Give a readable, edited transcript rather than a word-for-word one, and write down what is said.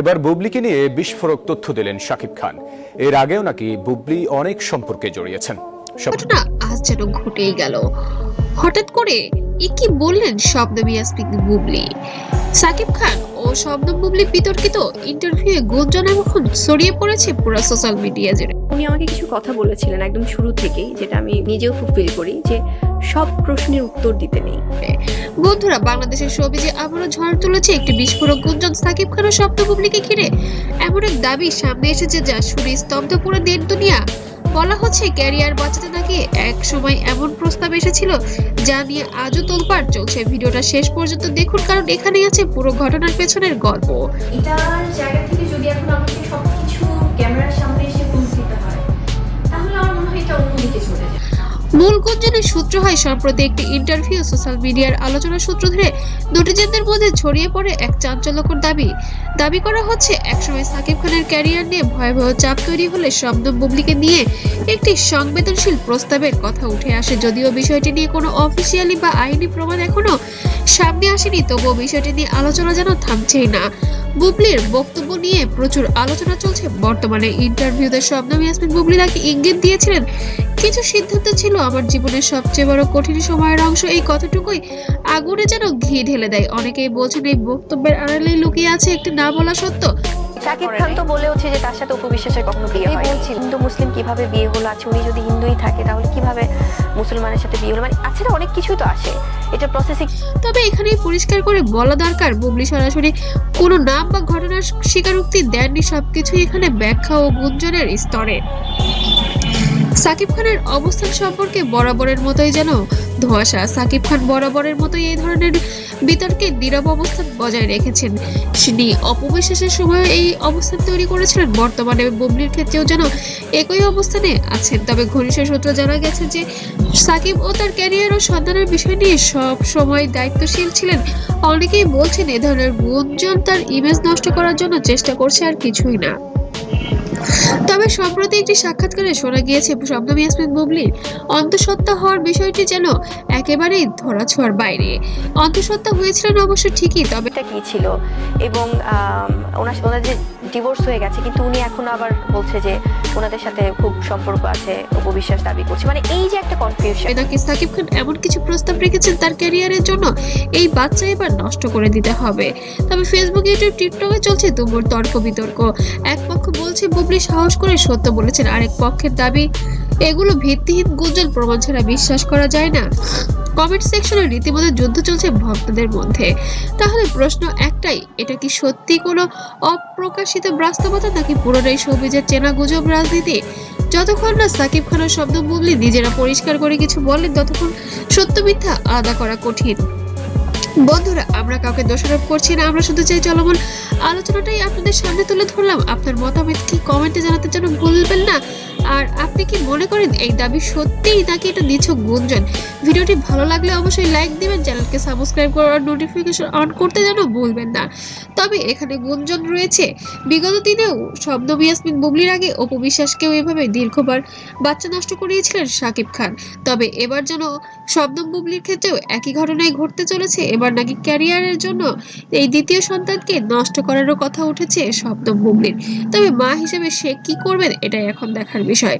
এবার বুবলিকে নিয়ে বিস্ফোরক তথ্য দিলেন শাকিব খান। এর আগেও নাকি বুবলি অনেক সম্পর্কে জড়িয়েছেন। ঘটনা আজ যেন ঘটেই গেল। হঠাৎ করে কি বললেন শবনম ইয়াসমিন বুবলি। সাকিব খান ও শবনম বুবলি বিতর্কিত ইন্টারভিউয়ে গুঞ্জন এখন ছড়িয়ে পড়েছে পুরো সোশ্যাল মিডিয়া জুড়ে। উনি আমাকে কিছু কথা বলেছিলেন একদম শুরু থেকেই, যেটা আমি নিজেও খুব ফিল করি, যে সব প্রশ্নের উত্তর দিতে নেই। বন্ধুরা, বাংলাদেশের শোবিজে আবারও ঝড় তুলেছে একটি বিস্ফোরক গুঞ্জন সাকিব খান ও শবনম বুবলিকে ঘিরে। এমন এক দাবি সামনে এসেছে যা শুনে স্তব্ধ পুরো নেট দুনিয়া। বলা হচ্ছে ক্যারিয়ার বাঁচাতে নাকি এক সময় এমন প্রস্তাব এসেছিল যা নিয়ে আজও তোলপাড় চলছে। ভিডিওটা শেষ পর্যন্ত দেখুন, কারণ এখানেই আছে পুরো ঘটনার পেছনের গল্প। এটার জায়গা থেকে যদি এখন আমাকে সবকিছু ক্যামেরার সামনে এসে প্রুফ দিতে হয়, তাহলে আমার মনে হয় এটা অন্যদিকে চলে যায়। মূল গুঞ্জনের সূত্র হয় সম্প্রতি একটি ইন্টারভিউ। সোশ্যাল মিডিয়ার আলোচনার সূত্র ধরে নেটিজেনদের মধ্যে ছড়িয়ে পড়ে এক চাঞ্চল্যকর দাবি করা হচ্ছে একসময় সাকিব খানের ক্যারিয়ার নিয়ে ভয়াবহ চাপ তৈরি হলে শবনম বুবলিকে নিয়ে একটি সংবেদনশীল প্রস্তাবের কথা উঠে আসে। যদিও বিষয়টি নিয়ে কোনো অফিসিয়ালি বা আইনি প্রমাণ এখনো সামনে আসেনি, তবুও বিষয়টি নিয়ে আলোচনা যেন থামছেই না। বুবলির বক্তব্য নিয়ে প্রচুর আলোচনা চলছে বর্তমানে। ইন্টারভিউতে শবনম ইয়াসমিন বুবলি নাকি ইঙ্গিত দিয়েছিলেন, কিছু সিদ্ধান্ত ছিল আমার জীবনের সবচেয়ে বড় কঠিন সময়ের অংশ। এই কথাটুকুই আগুনে যেন ঘি ঢেলে দেয়। অনেকেই বলছেন এই বক্তব্যের আড়ালে লুকিয়ে আছে একটি না বলা সত্য। শাকিব খান তো বলেওছে যে তার সাথে অপু বিশ্বাসের কখনো বিয়ে হয় হিন্দু মুসলিম কিভাবে বিয়ে হলো, আছে উনি যদি হিন্দুই থাকে তাহলে কিভাবে মুসলমানের সাথে বিয়ে হলো, মানে আছে না, অনেক কিছুই তো আসে এটা প্রসেসিং। তবে এখানেই পরিষ্কার করে বলা দরকার, বুবলি সরাসরি কোনো নাম বা ঘটনার স্বীকারোক্তি দেননি। সবকিছুই এখানে ব্যাখ্যা ও গুঞ্জনের স্তরে। সাকিব খানের অবস্থান সম্পর্কে বরাবরের মতোই যেন ধোঁয়াশা। সাকিব খান বরাবরের মতোই এই ধরনের বিতর্কে নীরব অবস্থান বজায় রেখেছেন। তিনি অপবিশ্বাসের সময় এই অবস্থান তৈরি করেছিলেন। বর্তমানে বুবলির ক্ষেত্রেও যেন একই অবস্থানে আছেন। তবে ঘনিষ্ঠ সূত্র জানা গেছে যে সাকিব ও তার ক্যারিয়ার ও সন্তানের বিষয় নিয়ে সব সময় দায়িত্বশীল ছিলেন। অনেকেই বলছেন এ ধরনের গুঞ্জন তার ইমেজ নষ্ট করার জন্য চেষ্টা করছে, আর কিছুই না। তবে সম্প্রতি একটি সাক্ষাৎকারে শোনা গিয়েছে শবনম ইয়াসমিন বুবলির অন্তঃসত্ত্বা হওয়ার বিষয়টি যেন একেবারেই ধরাছোঁয়ার বাইরে। অন্তঃসত্ত্বা হয়েছিলেন অবশ্য ঠিকই, তবে এটা কি ছিল এবং ওনার যে ডিভোর্স হয়ে গেছে, কিন্তু উনি এখন আবার বলছে যে ওনাদের সাথে খুব সম্পর্ক আছে, অপবিশ্বাস দাবি করছে, মানে এই যে একটা কনফিউশন। নাকি সাকিব খান এমন কিছু প্রস্তাব রেখেছেন তার ক্যারিয়ারের জন্য এই বাচ্চা এবার নষ্ট করে দিতে হবে। তবে ফেসবুক, ইউটিউব, টিকটকে চলছে তুমুল তর্ক বিতর্ক। এক পক্ষ বলছে বুবলি সাহস করে সত্য বলেছেন, আরেক পক্ষের দাবি এগুলো ভিত্তিহীন গুঞ্জন, প্রমাণ ছাড়া বিশ্বাস করা যায় না। কমেন্ট সেকশনে রীতিমতো যুদ্ধ চলছে ভক্তদের মধ্যে। তাহলে প্রশ্ন একটাই, এটা কি সত্যি কোনো অপ্রকাশিত বাস্তবতা নাকি পুরোটাই শোবিজের চেনা গুজব রাজনীতি? যতক্ষণ না সাকিব খান ও শবনম বুবলি নিজেরা পরিষ্কার করে কিছু বলেন, ততক্ষণ সত্য মিথ্যা আলাদা করা কঠিন। বন্ধুরা, আমরা কাউকে দোষারোপ করছি না, আমরা শুধু চাই চলমান আলোচনাটাই আপনাদের সামনে তুলে ধরলাম। আপনার মতামত কি কমেন্টে জানাতে যেন ভুলবেন না। আর আপনি কি মনে করেন এই দাবি সত্যিই নাকি এটা নিছক গুঞ্জন? ভিডিওটি ভালো লাগলে অবশ্যই লাইক দিবেন, চ্যানেলকে সাবস্ক্রাইব করার নোটিফিকেশন অন করতে যেন ভুলবেন না। তবে এখানে গুঞ্জন রয়েছে, বিগত দিনেও শবনম ইয়াসমিন বুবলির আগে অপু বিশ্বাসকেও এভাবে দীর্ঘবার বাচ্চা নষ্ট করিয়েছিলেন শাকিব খান। তবে এবার যেন শবনম বুবলির ক্ষেত্রেও একই ঘটনাই ঘটতে চলেছে। এবার নাকি ক্যারিয়ারের জন্য এই দ্বিতীয় সন্তানকে নষ্ট করারও কথা উঠেছে শবনম বুবলির। তবে মা হিসেবে সে কি করবেন এটাই এখন দেখার বিষয়।